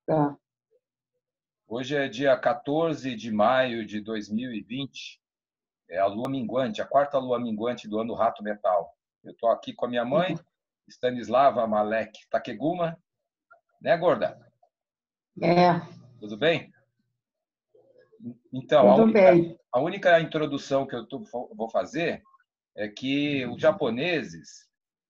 Tá. Hoje é dia 14 de maio de 2020. É a lua minguante, a quarta lua minguante do ano Rato Metal. Eu estou aqui com a minha mãe, Stanislava Malek Takeguma. Né, gorda? É, Tudo bem? Então, tudo bem. a única introdução que eu vou fazer é que os japoneses,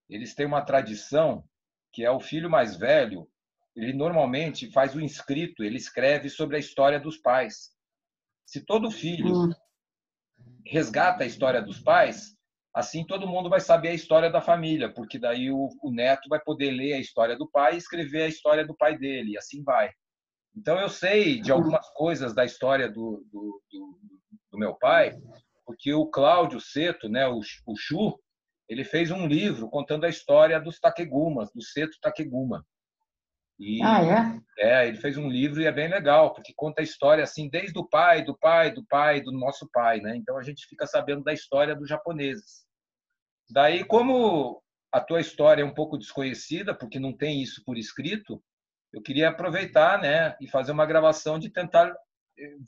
eles têm uma tradição que é o filho mais velho, ele normalmente faz o inscrito, ele escreve sobre a história dos pais. Se todo filho resgata a história dos pais, assim todo mundo vai saber a história da família, porque daí o neto vai poder ler a história do pai e escrever a história do pai dele, e assim vai. Então, eu sei de algumas coisas da história do meu pai, porque o Cláudio Seto, né, o Chu, ele fez um livro contando a história dos Takegumas, do Seto Takeguma. Ele fez um livro e é bem legal, porque conta a história assim desde o pai, do pai, do pai, do nosso pai, né? Então a gente fica sabendo da história dos japoneses. Daí, como a tua história é um pouco desconhecida, porque não tem isso por escrito, eu queria aproveitar, né, e fazer uma gravação de tentar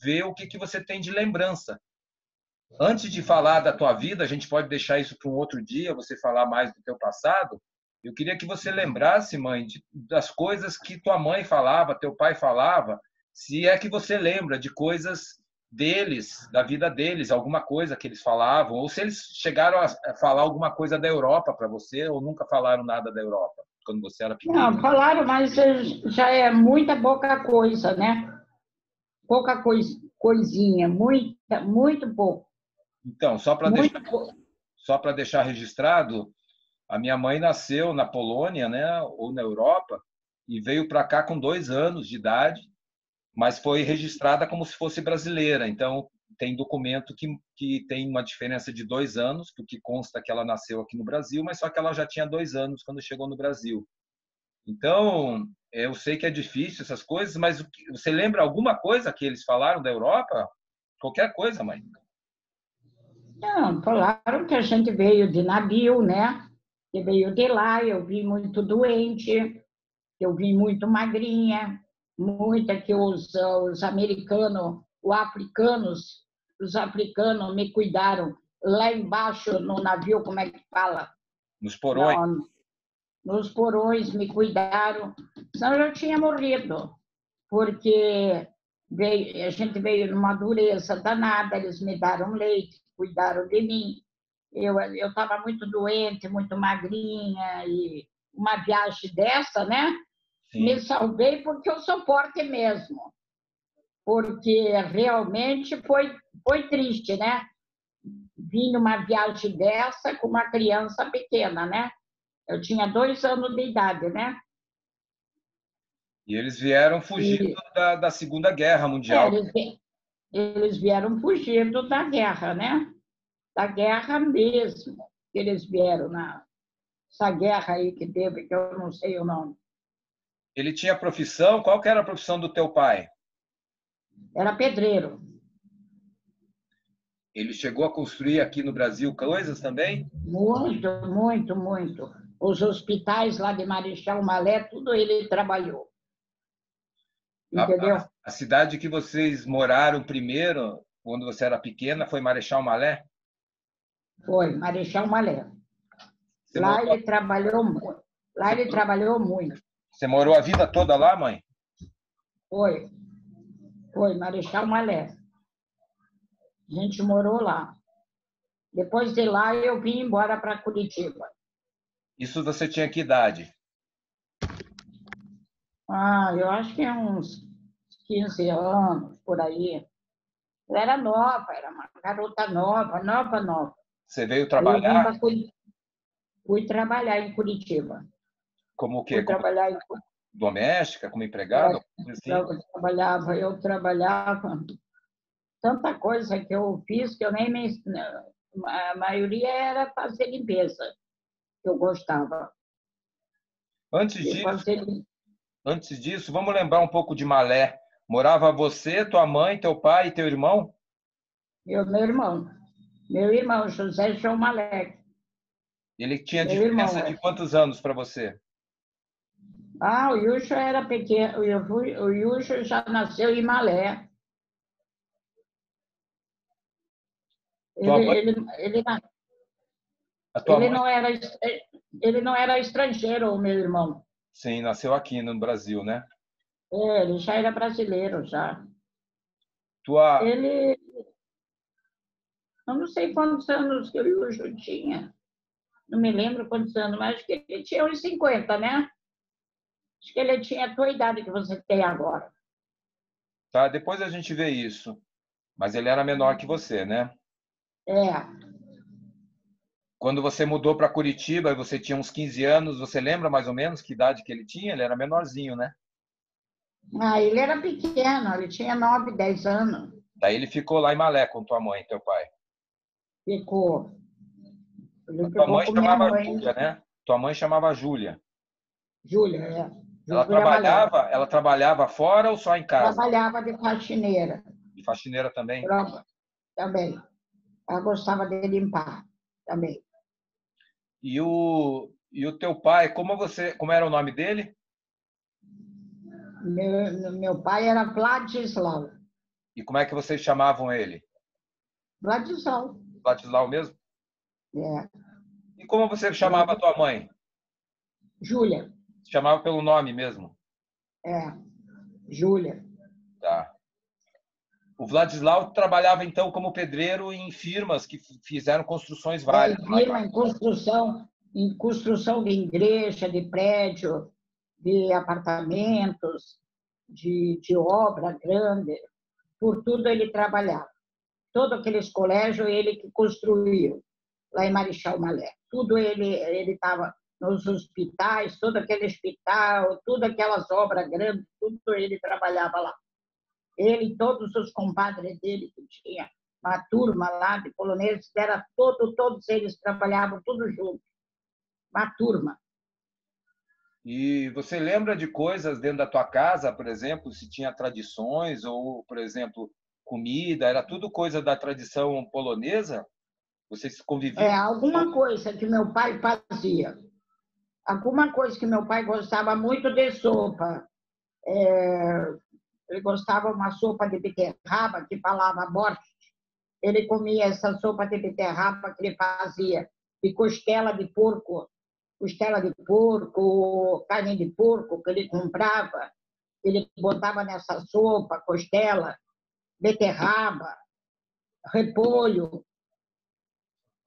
ver o que você tem de lembrança. Antes de falar da tua vida, a gente pode deixar isso para um outro dia, você falar mais do teu passado. Eu queria que você lembrasse, mãe, das coisas que tua mãe falava, teu pai falava, se é que você lembra de coisas deles, da vida deles, alguma coisa que eles falavam, ou se eles chegaram a falar alguma coisa da Europa para você, ou nunca falaram nada da Europa, quando você era pequena. Não, falaram, mas já é muita pouca coisa, né? Pouca coisinha, muito pouco. Então, só para deixar registrado, a minha mãe nasceu na Polônia, né, ou na Europa, e veio para cá com 2 anos de idade, mas foi registrada como se fosse brasileira. Então, tem documento que tem uma diferença de 2 anos, porque consta que ela nasceu aqui no Brasil, mas só que ela já tinha 2 anos quando chegou no Brasil. Então, eu sei que é difícil essas coisas, mas você lembra alguma coisa que eles falaram da Europa? Qualquer coisa, mãe. Não, falaram que a gente veio de navio, né? Que veio de lá, eu vim muito doente, eu vim muito magrinha, muita que os americanos, os africanos me cuidaram lá embaixo no navio, como é que fala? Nos porões. Nos porões me cuidaram, senão eu já tinha morrido, porque a gente veio numa dureza danada, eles me deram leite, cuidaram de mim. Eu estava muito doente, muito magrinha, e uma viagem dessa, né? Sim. Me salvei porque eu sou forte mesmo. Porque realmente foi triste, né? Vim numa viagem dessa com uma criança pequena, né? Eu tinha 2 anos de idade, né? E eles vieram fugindo da Segunda Guerra Mundial. Eles vieram fugindo da guerra, né? Da guerra mesmo. Eles vieram essa guerra aí que teve, que eu não sei o nome. Ele tinha profissão? Qual que era a profissão do teu pai? Era pedreiro. Ele chegou a construir aqui no Brasil coisas também? Muito, muito, muito. Os hospitais lá de Marechal Malé, tudo ele trabalhou. Entendeu? A cidade que vocês moraram primeiro, quando você era pequena, foi Marechal Malé? Foi, Marechal Malé. Lá ele trabalhou muito. Lá ele trabalhou muito. Você morou a vida toda lá, mãe? Foi. Foi, Marechal Malé. A gente morou lá. Depois de lá, eu vim embora para Curitiba. Isso você tinha que idade? Eu acho que é uns 15 anos, por aí. Eu era nova, era uma garota nova, nova. Você veio Aí trabalhar? Fui trabalhar em Curitiba. Como o quê? Fui trabalhar em doméstica, como empregada? Eu trabalhava. Tanta coisa que eu fiz que eu nem me... A maioria era fazer limpeza, que eu gostava. Antes disso, vamos lembrar um pouco de Malé. Morava você, tua mãe, teu pai e teu irmão? Meu irmão, José João Malek. Ele tinha diferença de quantos anos para você? Ah, o Yusho era pequeno, o Yusho já nasceu em Malé. Tua Ele, mãe, ele, ele, a tua ele mãe, não era, ele não era estrangeiro, o meu irmão. sim, nasceu aqui no Brasil, né? É, ele já era brasileiro, já. Tua, Ele, eu não sei quantos anos que o Yusho tinha. Não me lembro quantos anos, mas acho que ele tinha uns 50, né? Acho que ele tinha a tua idade que você tem agora. tá? Depois a gente vê isso. Mas ele era menor que você, né? É. Quando você mudou para Curitiba e você tinha uns 15 anos, você lembra mais ou menos que idade que ele tinha? Ele era menorzinho, né? Ah, ele era pequeno, ele tinha 9, 10 anos. Daí ele ficou lá em Malé com tua mãe e teu pai. Ficou. A Ele tua ficou mãe com minha chamava mãe, Júlia, né? Tua mãe chamava Júlia. Júlia, é. Júlia Malé. Ela trabalhava fora ou só em casa? Trabalhava de faxineira. De faxineira também? Também. Ela gostava de limpar também. E o teu pai, como era o nome dele? Meu pai era Vladislau. E como é que vocês chamavam ele? Vladislau. Vladislau mesmo? É. E como você chamava a Vlad... tua mãe? Júlia. Chamava pelo nome mesmo? É. Júlia. Tá. O Vladislau trabalhava então como pedreiro em firmas que fizeram construções É, várias e lá em firma em construção de igreja, de prédio, de apartamentos, de obra grande. Por tudo ele trabalhava. Todos aqueles colégios ele que construiu, lá em Marechal Malé. Tudo ele estava nos hospitais, todo aquele hospital, todas aquelas obras grandes, tudo ele trabalhava lá. Ele e todos os compadres dele, que tinha uma turma lá de poloneses, todos eles trabalhavam tudo junto, uma turma. E você lembra de coisas dentro da tua casa, por exemplo, se tinha tradições ou, por exemplo, comida, era tudo coisa da tradição polonesa? Vocês É, conviviam? alguma coisa que meu pai fazia, alguma coisa que meu pai gostava muito de sopa. Ele gostava de uma sopa de beterraba, que falava borscht. Ele comia essa sopa de beterraba que ele fazia, de costela de porco, carne de porco que ele comprava, ele botava nessa sopa, costela, beterraba, repolho,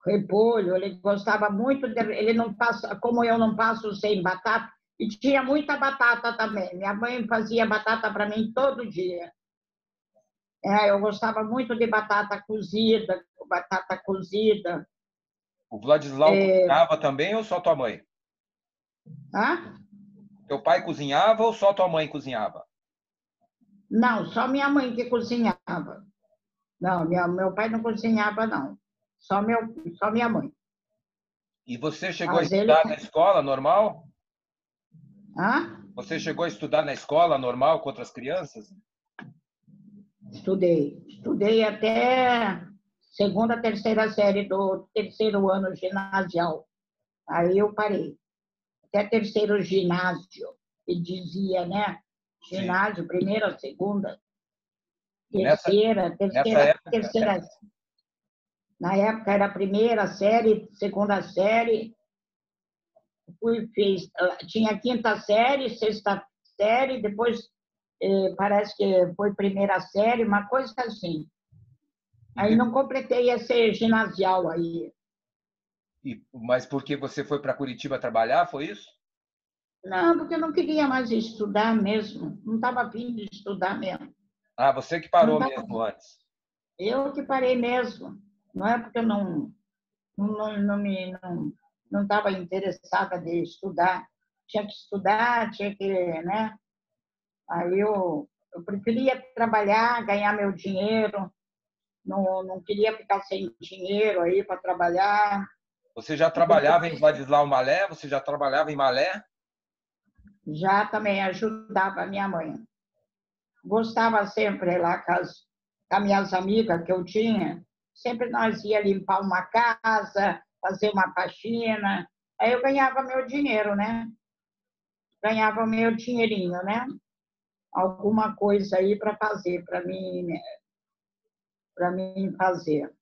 repolho. Ele gostava muito, ele não passa, como eu não passo sem batata, e tinha muita batata também. Minha mãe fazia batata para mim todo dia. É, eu gostava muito de batata cozida, batata cozida. O Vladislau cozinhava também ou só tua mãe? Ah? Teu pai cozinhava ou só tua mãe cozinhava? Não, só minha mãe que cozinhava. Não, meu pai não cozinhava, não. Só minha mãe. E você chegou a Mas ele. estudar na escola normal? Ah? Você chegou a estudar na escola normal com outras crianças? Estudei. Estudei até segunda, terceira série do terceiro ano ginasial. Aí eu parei. Até terceiro ginásio, que dizia, né? Sim. Ginásio, primeira, segunda, E nessa época, terceira. Na época era a primeira série, segunda série, tinha quinta série, sexta série, depois parece que foi primeira série, uma coisa assim. Aí não completei esse ginasial aí. mas porque você foi para Curitiba trabalhar, foi isso? Não, porque eu não queria mais estudar mesmo. Não estava afim de estudar mesmo. Ah, você que Não parou tava, mesmo antes. eu que parei mesmo. Não é porque eu não estava interessada de estudar. Tinha que estudar, tinha que, né? Aí eu preferia trabalhar, ganhar meu dinheiro, não queria ficar sem dinheiro aí para trabalhar. Você já Eu trabalhava em Vladislau Malé? Você já trabalhava em Malé? já também ajudava a minha mãe. Gostava sempre lá com as minhas amigas que eu tinha. Sempre nós ia limpar uma casa, fazer uma faxina. Aí eu ganhava meu dinheiro, né? ganhava meu dinheirinho, né? Alguma coisa aí para fazer, para mim fazer.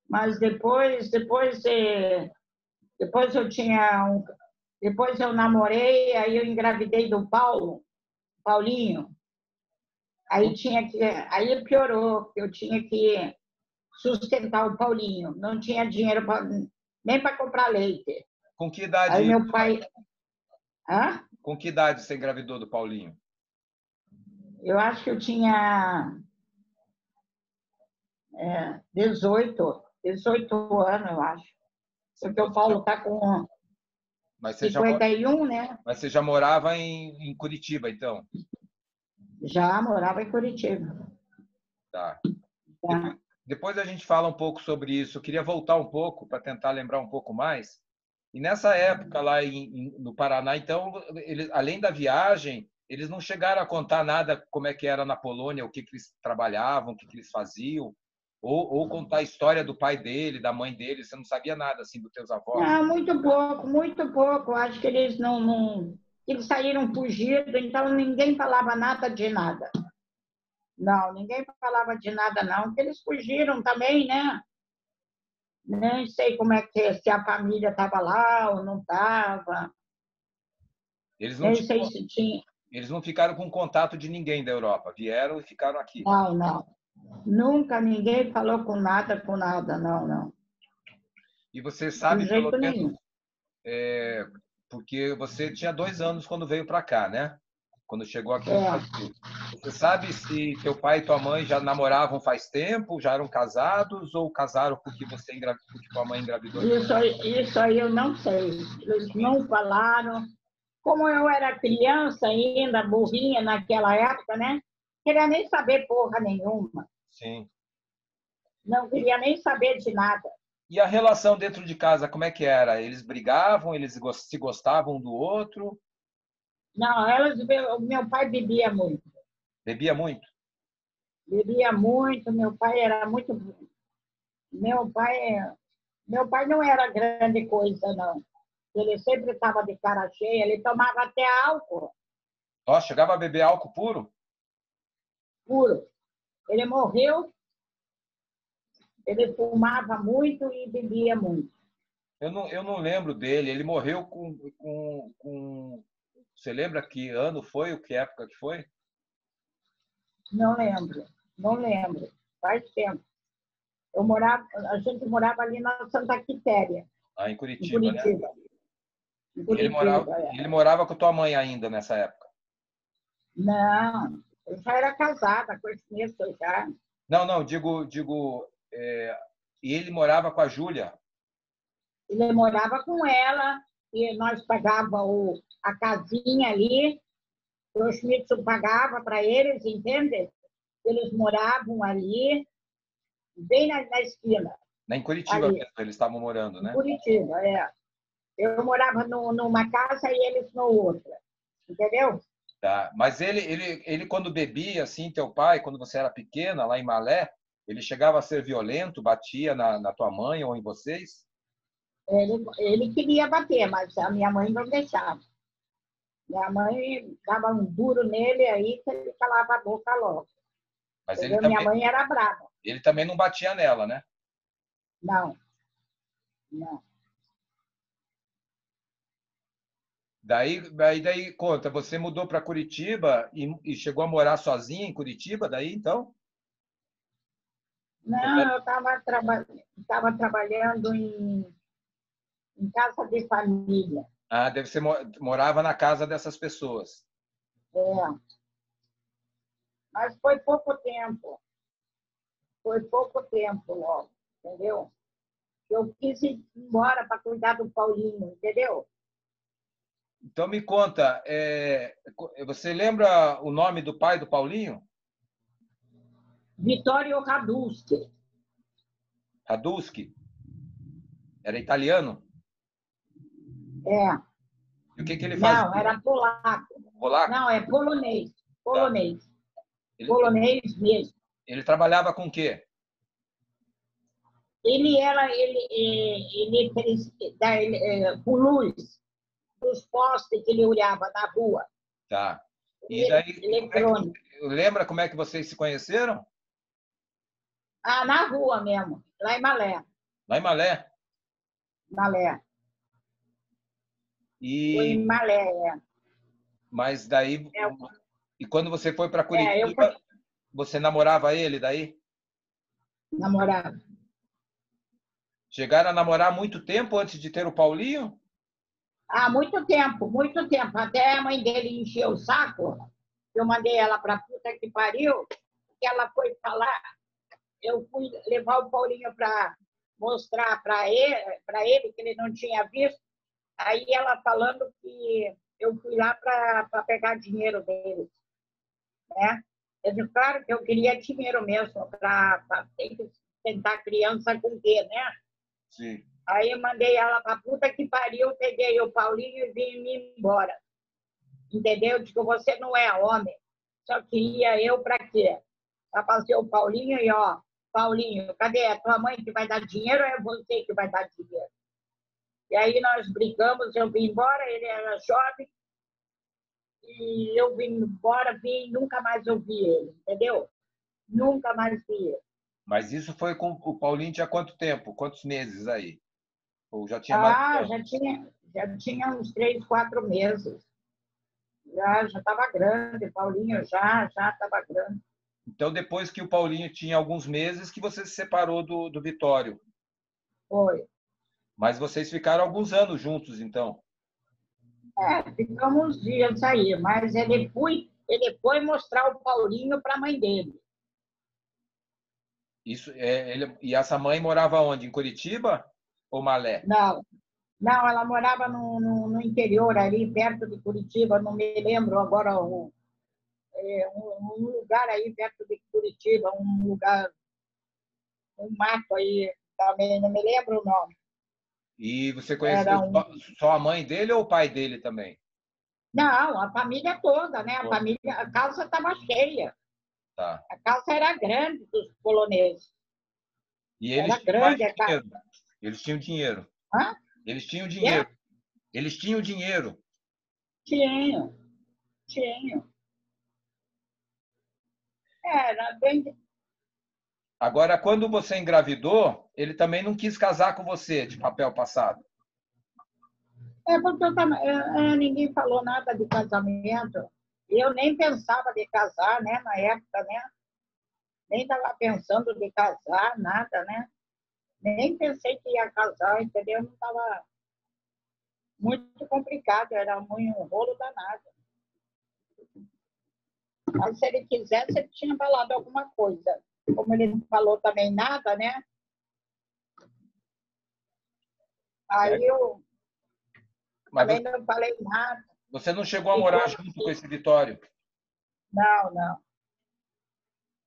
Mas depois eu tinha depois eu namorei, aí eu engravidei do Paulinho. Aí piorou, eu tinha que sustentar o Paulinho, não tinha dinheiro nem para comprar leite. Com que idade? Aí meu pai, Com que idade você engravidou do Paulinho? Eu acho que eu tinha 18 anos, eu acho. Porque o Paulo está com 51, né? Mas você já morava em Curitiba, então? Já morava em Curitiba. Tá. Depois a gente fala um pouco sobre isso. Eu queria voltar um pouco para tentar lembrar um pouco mais. E nessa época lá no Paraná, então, além da viagem, eles não chegaram a contar nada como é que era na Polônia, o que eles trabalhavam, o que eles faziam, ou contar a história do pai dele, da mãe dele. Você não sabia nada assim dos teus avós? Não, muito pouco, muito pouco. Acho que eles não eles saíram fugidos, então ninguém falava nada de nada. Não, ninguém falava de nada, não, porque eles fugiram também, né? Nem sei como é que se a família estava lá ou não estava. Nem sei se tinha. Eles não ficaram com contato de ninguém da Europa, vieram e ficaram aqui. Não, não. Nunca ninguém falou com nada, não, não. E você sabe, de jeito pelo nenhum. menos, porque você tinha 2 anos quando veio para cá, né? Quando chegou aqui no Brasil. Você sabe se teu pai e tua mãe já namoravam faz tempo, já eram casados ou casaram porque porque tua mãe engravidou? Isso aí eu não sei. Eles não falaram. Como eu era criança ainda, burrinha naquela época, né? Queria nem saber porra nenhuma. Sim. Não queria nem saber de nada. E a relação dentro de casa, como é que era? Eles brigavam, eles se gostavam um do outro? Não, meu pai bebia muito. Bebia muito? Bebia muito, meu pai era muito. Meu pai não era grande coisa, não. Ele sempre estava de cara cheia, ele tomava até álcool Ó, chegava a beber álcool puro? puro. Ele morreu, ele fumava muito e bebia muito. Eu não lembro dele. Ele morreu Você lembra que ano foi, que época que foi? Não lembro, não lembro. Faz tempo. A gente morava ali na Santa Quitéria, Ah, em em Curitiba, né? Curitiba. Em Curitiba, Ele morava com tua mãe ainda nessa época? Não, eu já era casada com esse mesmo já. Não, não, e ele morava com a Júlia? Ele morava com ela e nós pagávamos a casinha ali, o Schmidt pagava para eles, entende? Eles moravam ali, bem na esquina. Em Curitiba mesmo, eles estavam morando, né? Em Curitiba, é. Eu morava numa casa e eles na outra, entendeu? Tá. Mas ele quando bebia, assim, teu pai, quando você era pequena, lá em Malé, ele chegava a ser violento, batia na tua mãe ou em vocês? Ele queria bater, mas a minha mãe não deixava. Minha mãe dava um duro nele aí que ele calava a boca logo. Mas Minha mãe era brava. ele também não batia nela, né? Não, não. Daí conta, você mudou para Curitiba e chegou a morar sozinha em Curitiba, daí então? Não, eu estava trabalhando em casa de família. Ah, deve ser morava na casa dessas pessoas. É. Mas foi pouco tempo. Foi pouco tempo logo, entendeu? Eu quis ir embora para cuidar do Paulinho, entendeu? Então me conta, você lembra o nome do pai do Paulinho? Vittorio Radulski. Radulski? Era italiano? É. E o que ele fazia? Não, era polaco. Polaco? Não, é polonês. Polonês. Tá. Polonês mesmo. Ele trabalhava com o quê? Ele com luz. dos postes que ele olhava na rua. Tá. E daí, Eletrônico. lembra como é que vocês se conheceram? Ah, na rua mesmo, lá em Malé. Lá em Malé. Malé. Foi em E, Malé, mas daí, é. e quando você foi para Eu fui Curitiba, você namorava ele daí? namorada. Chegaram a namorar muito tempo antes de ter o Paulinho? Há muito tempo, muito tempo. Até a mãe dele encheu o saco. Eu mandei ela para puta que pariu, que ela foi falar. Eu fui levar o Paulinho para mostrar para ele que ele não tinha visto. Aí ela falando que eu fui lá para pegar dinheiro dele, né? Eu disse, claro que eu queria dinheiro mesmo para tentar criança com o quê, né? Sim. Aí eu mandei ela para puta que pariu, peguei o Paulinho e vim me embora. Entendeu? Digo, você não é homem. Só queria eu para quê? Para fazer o Paulinho e, ó, Paulinho, cadê a tua mãe que vai dar dinheiro ou é você que vai dar dinheiro? E aí nós brigamos, eu vim embora, ele era jovem, e eu vim embora, vim, nunca mais ouvi ele, entendeu? Nunca mais vi ele. Mas isso foi com o Paulinho tinha quanto tempo? Quantos meses aí? Ou já tinha mais? Ah, já tinha uns 3, 4 meses. Já estava grande, Paulinho já estava grande. Então, depois que o Paulinho tinha alguns meses, que você se separou do Vitório. Foi. Mas vocês ficaram alguns anos juntos, então. Ficamos uns dias aí, mas ele foi mostrar o Paulinho para a mãe dele. Isso, e essa mãe morava onde? Em Curitiba ou Malé? Não, não, ela morava no interior, ali perto de Curitiba, não me lembro agora um lugar aí perto de Curitiba, um lugar, um mato aí, também, não me lembro o nome. E você conheceu Era um. só a mãe dele ou o pai dele também? Não, a família toda, né? A Todos. família, a casa estava cheia. Tá. A casa era grande dos poloneses. E Era eles tinham mais grande a casa. dinheiro. Eles tinham dinheiro. Hã? Eles tinham É? dinheiro. Eles tinham dinheiro. Tinha, tinha. Era bem. Agora, quando você engravidou, ele também não quis casar com você, de papel passado. Porque ninguém falou nada de casamento. Eu nem pensava de casar, né, na época, né? Nem estava pensando de casar, nada, né? Nem pensei que ia casar, entendeu? Não estava muito complicado, era muito um rolo danado. Mas se ele quisesse, ele tinha falado alguma coisa. Como ele não falou também nada, né? Aí eu Mas também não falei nada. você não chegou a morar Ficou junto com assim. esse Vitório. Não, não,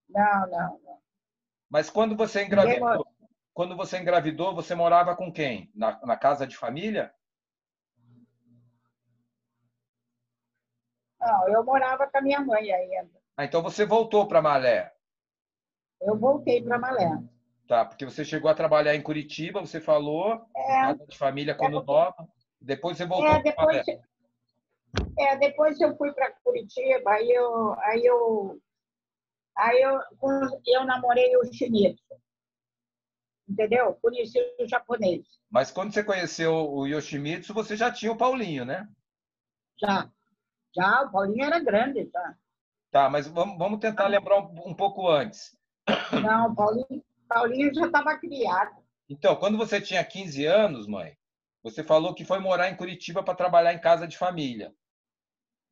não, não, não. Mas Ninguém morou. quando você engravidou, você morava com quem? Na casa de família? Não, eu morava com a minha mãe ainda. Ah, então você voltou para Malé. Eu voltei para Malé. Tá, porque você chegou a trabalhar em Curitiba, você falou, casa de família É, quando nova, depois você voltou é, para depois, Malé. depois eu fui para Curitiba, aí eu namorei o Shimizu, entendeu? Conheci o japonês, Mas quando você conheceu o Yoshimitsu, você já tinha o Paulinho, né? já. Já, o Paulinho era grande, já. Tá, mas vamos tentar lembrar um pouco antes. Não, Paulinho já estava criado. Então, quando você tinha 15 anos, mãe, você falou que foi morar em Curitiba para trabalhar em casa de família.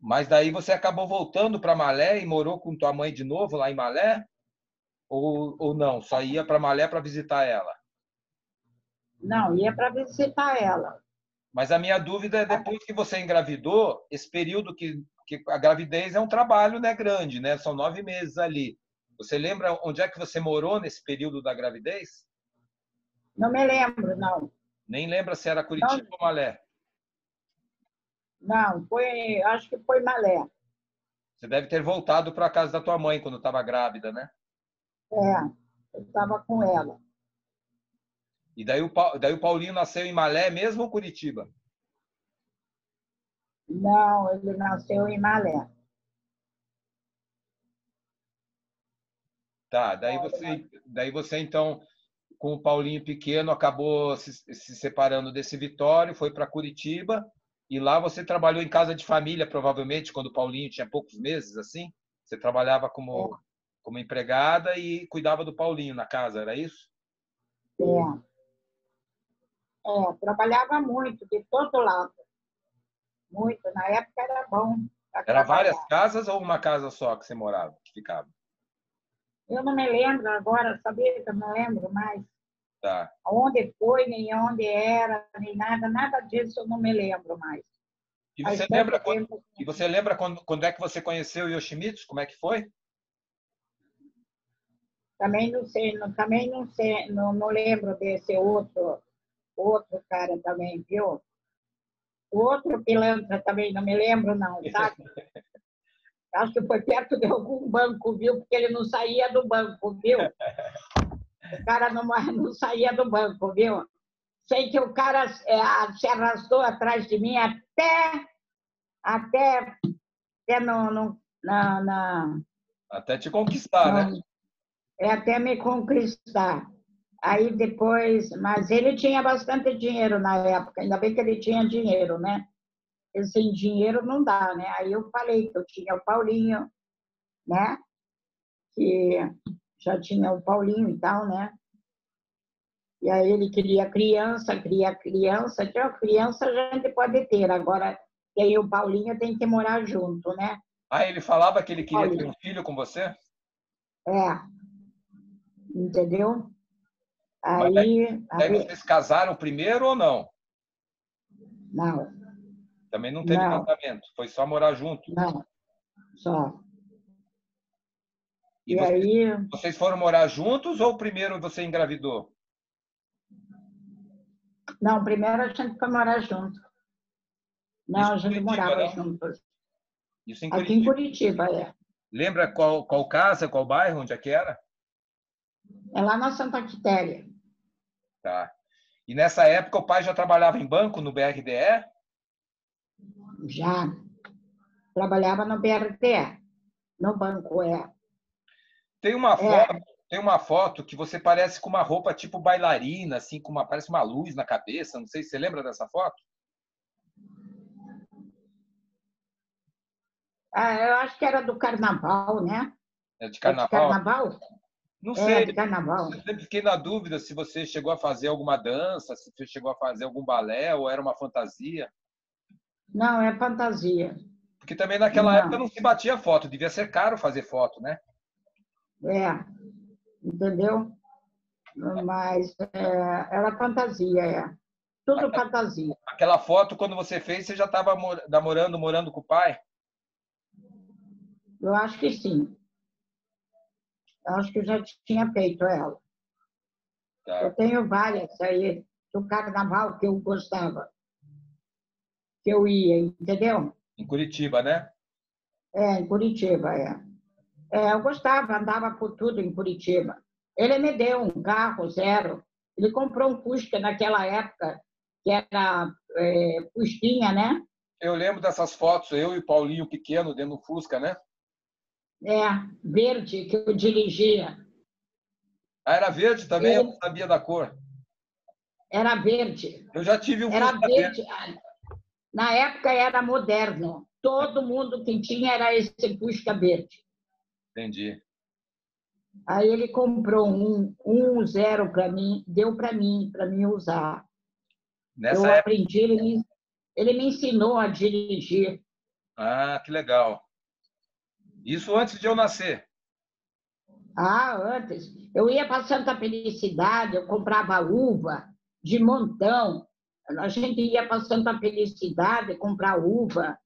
Mas daí você acabou voltando para Malé e morou com tua mãe de novo lá em Malé? Ou não? Só ia para Malé para visitar ela? Não, ia para visitar ela. Mas a minha dúvida é depois que você engravidou, esse período que a gravidez é um trabalho, né, grande, né? São 9 meses ali. Você lembra onde é que você morou nesse período da gravidez? Não me lembro, não. Nem lembra se era Não, Curitiba ou Malé. não, acho que foi Malé. Você deve ter voltado para a casa da tua mãe quando estava grávida, né? Eu estava com ela. E daí o Paulinho nasceu em Malé mesmo ou Curitiba? Não, ele nasceu em Malé. Tá, daí você então, com o Paulinho pequeno, acabou se separando desse Vitório, foi para Curitiba, e lá você trabalhou em casa de família, provavelmente, quando o Paulinho tinha poucos meses, assim? Você trabalhava como empregada e cuidava do Paulinho na casa, era isso? É, trabalhava muito, de todo lado. Muito. Na época era bom para Era várias trabalhar. casas ou uma casa só que você morava, que ficava? Eu não me lembro agora, sabia que eu não lembro mais Tá. onde foi, nem onde era, nem nada, nada disso eu não me lembro mais. E Faz você tanto lembra quando, tempo. e você lembra quando é que você conheceu o Yoshimitsu? Como é que foi? Também não sei, também não sei, não lembro desse outro cara também, viu? O outro pilantra também, não me lembro não, sabe? Acho que foi perto de algum banco, viu? Porque ele não saía do banco, viu? O cara não saía do banco, viu? Sei que o cara se arrastou atrás de mim até, até Até te conquistar, né? até me conquistar. Aí depois, mas ele tinha bastante dinheiro na época, ainda bem que ele tinha dinheiro, né? E sem dinheiro não dá, né? Aí eu falei que eu tinha o Paulinho, né? Que já tinha o Paulinho e tal, né? E aí ele queria criança. Tinha criança a gente pode ter, agora tem o Paulinho, tem que morar junto, né? Ah, ele falava que ele queria ter um Paulinho. filho com você? É, entendeu? Mas daí, Aí, daí aí vocês casaram primeiro ou não? não, Também não teve não, casamento, foi só morar junto. não, só. E E aí, vocês foram morar juntos ou primeiro você engravidou? não, primeiro a gente foi morar junto. Isso Não, a em gente Curitiba, morava não? juntos. Isso em Aqui em Curitiba. Curitiba, é. Lembra qual casa, qual bairro, onde é que era? É lá na Santa Quitéria. Tá. E nessa época o pai já trabalhava em banco no BRDE? Já trabalhava no BRT, no banco, é. Tem uma foto, É, tem uma foto que você parece com uma roupa tipo bailarina, assim, parece uma luz na cabeça. Não sei se você lembra dessa foto. eu acho que era do carnaval, né? É de É de carnaval? carnaval? Não É, sei. de carnaval. Eu sempre fiquei na dúvida se você chegou a fazer alguma dança, se você chegou a fazer algum balé ou era uma fantasia. Não, é fantasia. Porque também naquela época Não, não se batia foto, devia ser caro fazer foto, né? é, entendeu? Mas era fantasia, é. Tudo fantasia. Aquela foto, quando você fez, você já estava morando com o pai? Eu acho que sim. Eu acho que eu já tinha feito ela. Eu Tá. tenho várias aí do carnaval que eu gostava, que eu ia, entendeu? Em Curitiba, né? Em Curitiba, é. Eu gostava, andava por tudo em Curitiba. Ele me deu um carro zero. Ele comprou um Fusca naquela época, que era Fusquinha, né? Eu lembro dessas fotos, eu e o Paulinho pequeno dentro do Fusca, né? Verde, que eu dirigia. Ah, era verde também, eu não Ele sabia da cor. era verde. Eu já tive um Era Fusca verde. verde. Na época era moderno. Todo mundo que tinha era esse Fusca verde. Entendi. Aí ele comprou um zero para mim, deu para mim usar. Nessa Eu época. aprendi, ele me ensinou a dirigir. Ah, que legal. Isso antes de eu nascer. Antes, eu ia para Santa Felicidade, eu comprava uva de montão. A gente ia para Santa Felicidade comprar uva,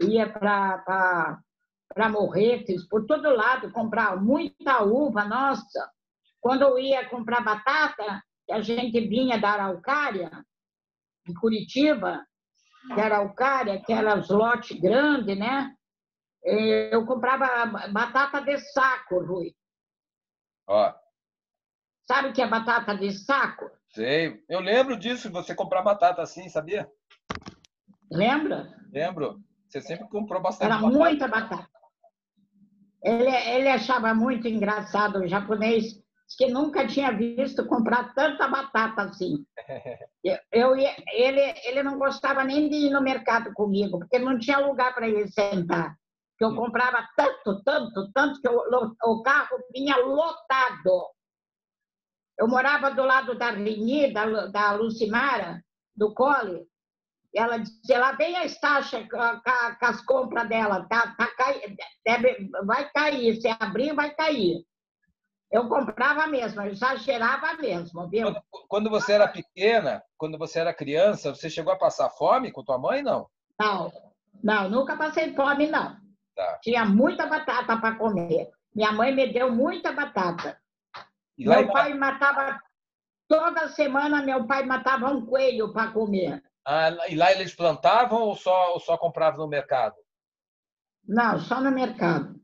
ia para Morretes, por todo lado, comprar muita uva, nossa. Quando eu ia comprar batata, que a gente vinha da Araucária, de Curitiba, da Araucária, aquelas lote grande, né? Eu comprava batata de saco, Rui. Ó, Sabe o que é batata de saco? sei. Eu lembro disso, você comprar batata assim, sabia? Lembra? Lembro. Você sempre comprou bastante Era batata. muita batata. Ele achava muito engraçado o japonês, disse que nunca tinha visto comprar tanta batata assim. Ele não gostava nem de ir no mercado comigo, porque não tinha lugar para ele sentar. Eu comprava tanto, tanto, tanto, que o carro vinha lotado. Eu morava do lado da avenida, da Lucimara, do Cole, e ela dizia, lá vem a Estácia com as compras dela, vai cair, se abrir, vai cair. Eu comprava mesmo, eu exagerava mesmo, viu? Quando você era pequena, quando você era criança, você chegou a passar fome com tua mãe, não? Não, não, nunca passei fome, não. Tá. Tinha muita batata para comer. Minha mãe me deu muita batata. E lá em... Meu pai matava, toda semana, meu pai matava um coelho para comer. e lá eles plantavam ou só compravam no mercado? Não, só no mercado.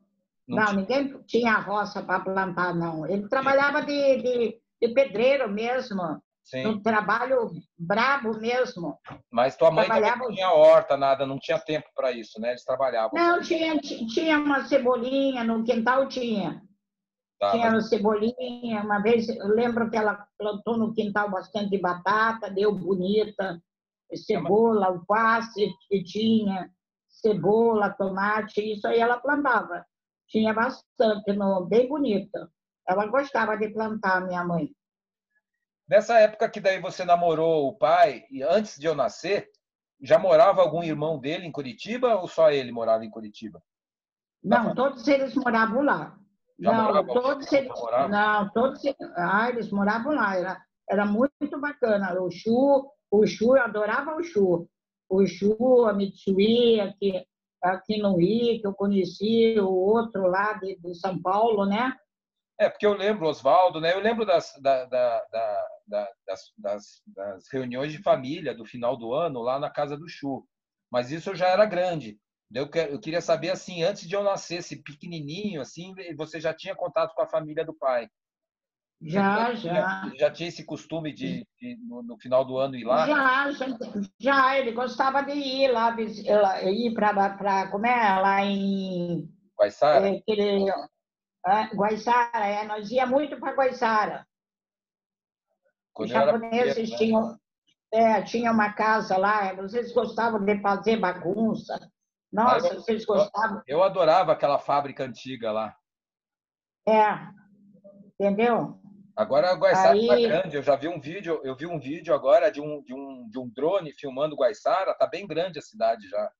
Não Não, tinha. ninguém tinha roça para plantar, não. Ele trabalhava de pedreiro mesmo, Sim. no trabalho brabo mesmo. Mas tua mãe também Trabalhava. não tinha horta, nada, não tinha tempo para isso, né? Eles trabalhavam só. Não, tinha uma cebolinha no quintal, tinha. Tá, Tinha mas uma cebolinha. Uma vez, eu lembro que ela plantou no quintal bastante batata, deu bonita. Cebola, alface, que tinha cebola, tomate, isso aí ela plantava. Tinha bastante, bem bonita. Ela gostava de plantar, minha mãe. nessa época que daí você namorou o pai, e antes de eu nascer, já morava algum irmão dele em Curitiba ou só ele morava em Curitiba? Da Não, família. todos eles moravam lá. Já morava Não, alguém? todos eles. Já morava? Não, todos. Eles moravam lá. Era muito bacana. O Chu, eu adorava o Chu. O Chu, a Mitsui, aqui no Rio, que eu conheci, o outro lá de São Paulo, né? É, porque eu lembro, Oswaldo, né? Eu lembro das reuniões de família do final do ano lá na casa do Chu. Mas isso eu já era grande. Eu queria saber, assim, antes de eu nascer, esse pequenininho, assim, você já tinha contato com a família do pai. Você Já, já. já tinha esse costume no final do ano, ir lá? Já, ele gostava de ir lá, ir para, como é, lá em Guaiçara? aquele, Guaiçara, nós ia muito para Guaiçara. Os Quando eu era pequeno, japoneses né? tinham uma casa lá, vocês gostavam de fazer bagunça. Ah, Nossa, vocês gostavam. eu adorava aquela fábrica antiga lá. É, entendeu? Agora a Guaiçara está Aí, grande. Eu vi um vídeo agora de um drone filmando Guaiçara. Está bem grande a cidade já.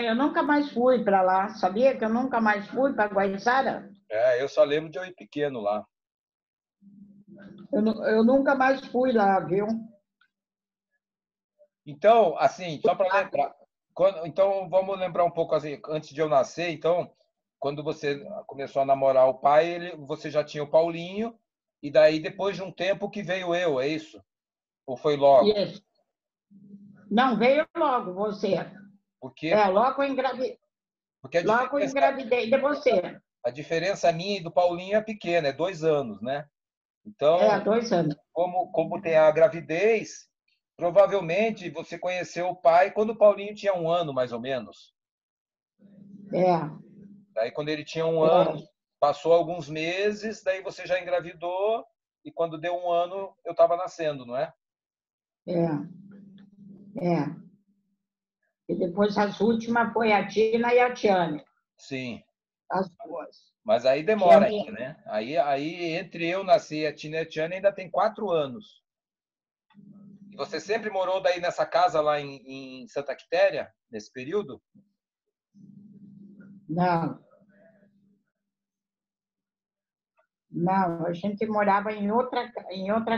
eu nunca mais fui para lá. Sabia que eu nunca mais fui para Guaiçara? É, eu só lembro de eu ir pequeno lá. Eu nunca mais fui lá, viu? Então, assim, só para lembrar. Então, vamos lembrar um pouco assim, antes de eu nascer. Então, quando você começou a namorar o pai, você já tinha o Paulinho. E daí, depois de um tempo que veio eu, é isso? Ou foi logo? Isso. Não, veio logo você. Porque, porque Logo eu engravidei de você. a diferença minha e do Paulinho é pequena, é 2 anos, né? Então, 2 anos. como tem a gravidez, provavelmente você conheceu o pai quando o Paulinho tinha 1 ano, mais ou menos. É, Daí, quando ele tinha 1 ano, é, passou alguns meses, daí você já engravidou, e quando deu 1 ano, eu estava nascendo, não é? é, é. E depois as últimas foi a Tina e a Tiane, Sim. as duas. Mas aí demora Tiane, ainda, né? Aí entre eu nascer e a Tina e a Tiana ainda tem 4 anos. E você sempre morou daí nessa casa lá em Santa Quitéria, nesse período? não, não, a gente morava em outra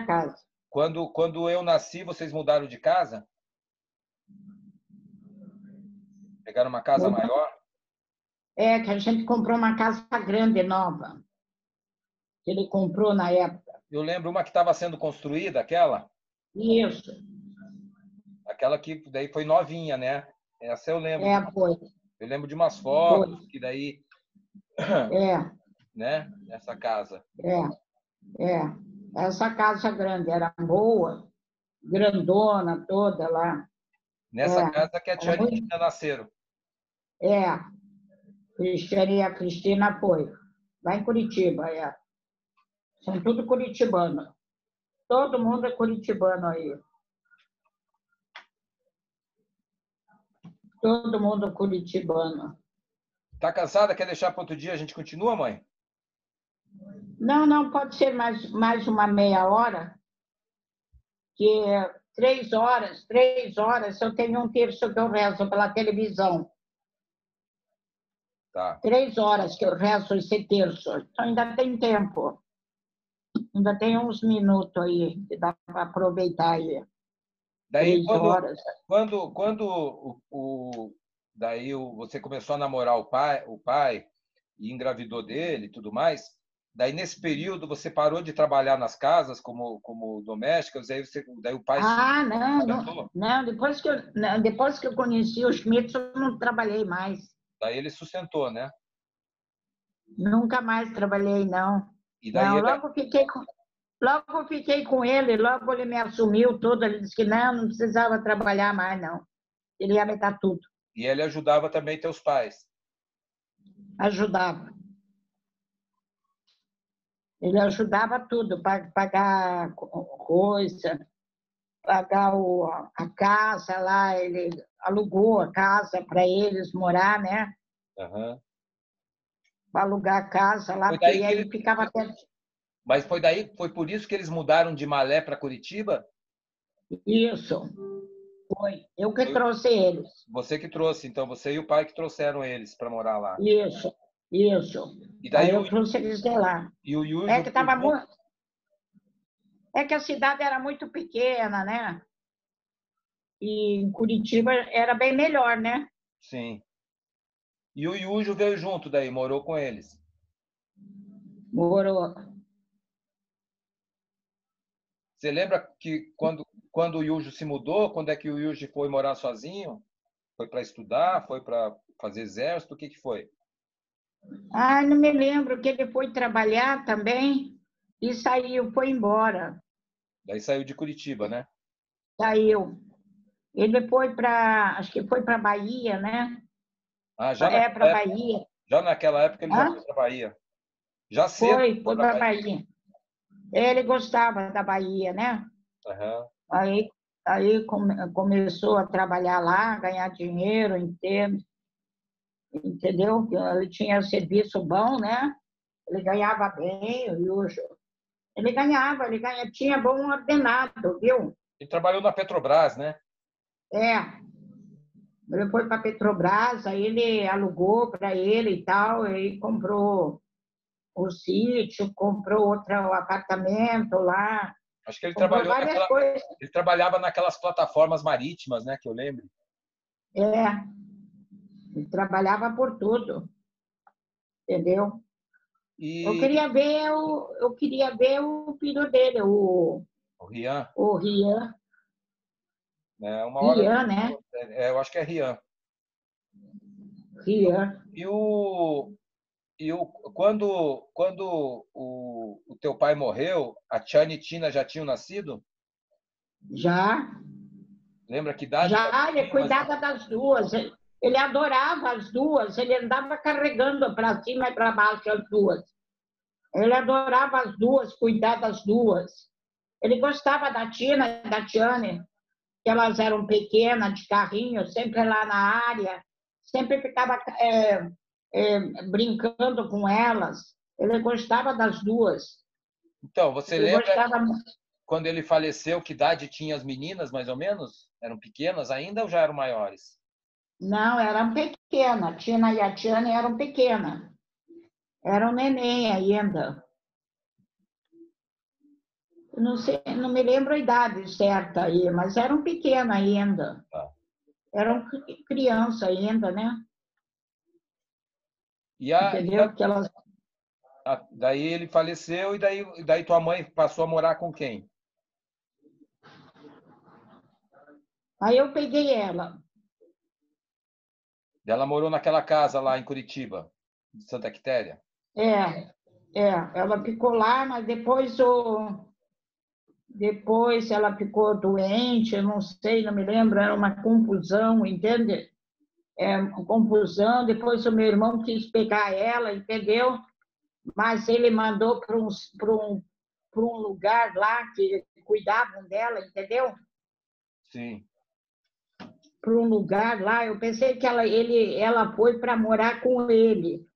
casa. Quando eu nasci, vocês mudaram de casa? Pegaram uma casa maior? É que a gente comprou uma casa grande, nova, que ele comprou na época. Eu lembro uma que estava sendo construída, aquela. Isso, Aquela que daí foi novinha, né? Essa eu lembro. foi, Eu lembro de umas foi, fotos que daí, é, né? Nessa casa. é. Essa casa grande era boa, grandona toda lá. Nessa casa que a era Tiane e muito, Tina nasceram. é, Cristiane e a Cristina foi. Lá em Curitiba, é. São tudo curitibano. Todo mundo é curitibano aí. Todo mundo curitibano. Tá cansada? Quer deixar para outro dia? A gente continua, mãe? Não, não, pode ser mais uma meia hora, que 3 horas, eu tenho um terço que eu rezo pela televisão. Tá. 3 horas que eu rezo esse terço. Então ainda tem tempo. Ainda tem uns minutos aí que dá para aproveitar aí. Daí, 3 horas. daí você começou a namorar o pai e engravidou dele e tudo mais, daí nesse período você parou de trabalhar nas casas como doméstica, daí o pai Ah, não, não, sustentou, não. Depois que eu conheci o Schmitz, eu não trabalhei mais. daí ele sustentou, né? Nunca mais trabalhei, não. E daí Não, ele, logo fiquei com ele, logo ele me assumiu tudo. Ele disse que não precisava trabalhar mais, não. Ele ia me dar tudo. e ele ajudava também teus pais. Ajudava. Ele ajudava tudo, pagar coisa, pagar a casa lá. Ele alugou a casa para eles morar, né? Aham. Para alugar a casa lá, Foi porque daí que aí ficava perto. mas foi por isso que eles mudaram de Malé para Curitiba? Isso, foi. Eu que Foi trouxe eles. você que trouxe, então você e o pai que trouxeram eles para morar lá. Isso, isso. E daí Aí eu trouxe eles de lá. o É Yujo que veio tava junto? muito. É que a cidade era muito pequena, né? E em Curitiba era bem melhor, né? Sim. E o Yujo veio junto daí, morou com eles. Morou. Você lembra que quando o Yujo se mudou, quando é que o Yujo foi morar sozinho? Foi para estudar? Foi para fazer exército? O que que foi? Ah, não me lembro que ele foi trabalhar também e saiu, foi embora. Daí saiu de Curitiba, né? Saiu. Ele foi para, acho que foi para Bahia, né? Ah, É, para Bahia. já naquela época ele já Hã? foi para Bahia. Já cedo foi Foi para para Bahia. Bahia. Ele gostava da Bahia, né? Aham. Aí, começou a trabalhar lá, ganhar dinheiro inteiro, entendeu? Ele tinha serviço bom, né? Ele ganhava bem, o Yujo. Ele tinha bom ordenado, viu? Ele trabalhou na Petrobras, né? É, ele foi para a Petrobras, aí ele alugou para ele e tal, aí comprou o sítio, comprou outro apartamento lá, Acho que ele comprou trabalhou várias coisas. ele trabalhava naquelas plataformas marítimas, né, que eu lembro. É, ele trabalhava por tudo, entendeu? E Eu queria ver o filho dele, o Rian, o Rian, né, uma hora Rian, né? eu acho que é Rian. E o, Rian. e o, quando o teu pai morreu, a Tiane e Tina já tinham nascido? Já, Lembra que idade que elas já, ele tinham? Mas cuidava das duas. Ele adorava as duas, ele andava carregando para cima e para baixo as duas. Ele adorava as duas, cuidar das duas. Ele gostava da Tina e da Tiane, que elas eram pequenas, de carrinho, sempre lá na área, sempre ficava brincando com elas. Ele gostava das duas. então, você Ele lembra gostava. quando ele faleceu, que idade tinham as meninas, mais ou menos? Eram pequenas ainda ou já eram maiores? Não, eram pequenas. Tina e a Tiane eram pequenas. Eram neném ainda. Não sei, não me lembro a idade certa aí, mas eram pequenas ainda. Tá. Eram criança ainda, né? E a, e Entendeu? a- Porque elas. daí ele faleceu e daí tua mãe passou a morar com quem? Aí eu peguei ela. Ela morou naquela casa lá em Curitiba, de Santa Quitéria. É, ela ficou lá, mas depois Depois ela ficou doente, eu não sei, não me lembro, era uma confusão, entende? Uma confusão. Depois o meu irmão quis pegar ela, entendeu? Mas ele mandou para um lugar lá que cuidavam dela, entendeu? Sim. Para um lugar lá. Eu pensei que ela foi para morar com ele.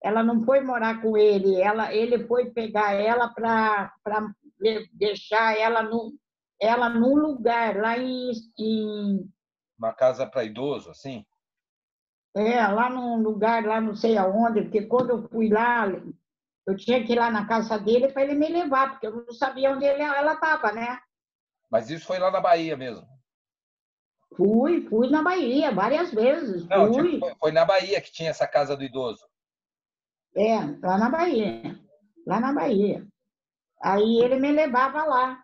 Ela não foi morar com ele, ele foi pegar ela para deixar ela num lugar lá Uma casa para idoso, assim? lá num lugar lá não sei aonde, porque quando eu fui lá, eu tinha que ir lá na casa dele para ele me levar, porque eu não sabia onde ela estava, né? Mas isso foi lá na Bahia mesmo? Fui na Bahia várias vezes, Não, tipo, fui. foi na Bahia que tinha essa casa do idoso. Lá na Bahia, lá na Bahia. Aí ele me levava lá,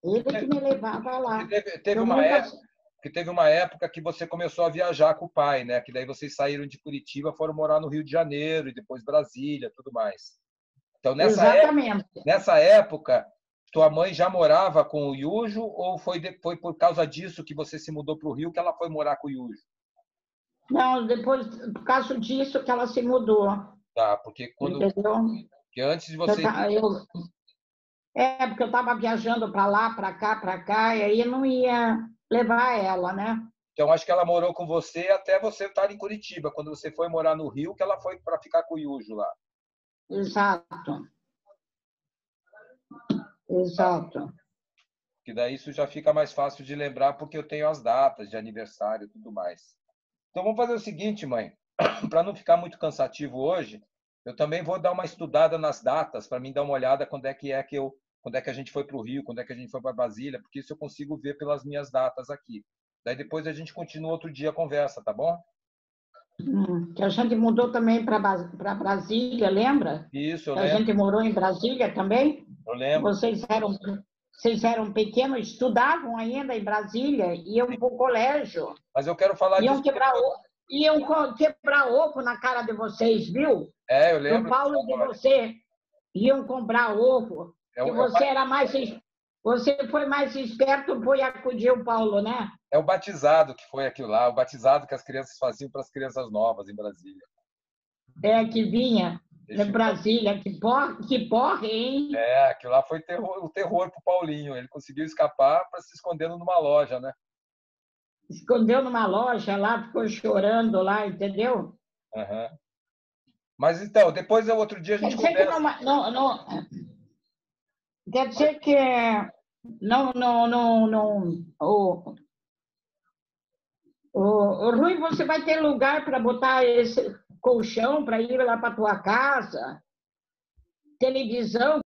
ele que me levava Porque lá. teve Eu uma nunca. época, que teve uma época que você começou a viajar com o pai, né? Que daí vocês saíram de Curitiba, foram morar no Rio de Janeiro e depois Brasília, tudo mais. Então, Exatamente. nessa época, tua mãe já morava com o Yujo ou foi por causa disso que você se mudou para o Rio que ela foi morar com o Yujo? Não, depois, por causa disso que ela se mudou, Tá, porque entendeu? porque antes de Eu, você ta- eu- porque eu estava viajando para lá, para cá, e aí não ia levar ela, né? Então, acho que ela morou com você até você estar em Curitiba. Quando você foi morar no Rio, que ela foi para ficar com o Yujo lá. Exato, Tá? exato. Que daí isso já fica mais fácil de lembrar, porque eu tenho as datas de aniversário e tudo mais. Então, vamos fazer o seguinte, mãe. Para não ficar muito cansativo hoje, eu também vou dar uma estudada nas datas, para mim dar uma olhada quando é que a gente foi para o Rio, quando é que a gente foi para Brasília, porque isso eu consigo ver pelas minhas datas aqui. Daí depois a gente continua outro dia a conversa, tá bom? Que a gente mudou também para Brasília, lembra? Isso, eu Que a lembro, gente morou em Brasília também. eu lembro. Vocês eram pequenos, estudavam ainda em Brasília, iam para o colégio. Mas eu quero falar Iam disso quebrar, depois. quebrar ovo na cara de vocês, viu? É, eu Do lembro dessa Paulo e de história. você. Iam comprar ovo. É, Que o- é, o, você ba- era mais. Você foi mais esperto, foi acudir o Paulo, né? é o batizado que foi aquilo lá, o batizado que as crianças faziam para as crianças novas em Brasília. Que vinha Eles de ficam- Brasília. Que porre, hein? Aquilo lá foi o terror para o Paulinho. Ele conseguiu escapar para se escondendo numa loja, né? Escondeu numa loja lá, ficou chorando lá, entendeu? Aham. Mas então, depois outro dia a Quer gente dizer que conversa. quer dizer que não, o Rui, você vai ter lugar para botar esse colchão para ir lá para tua casa, televisão.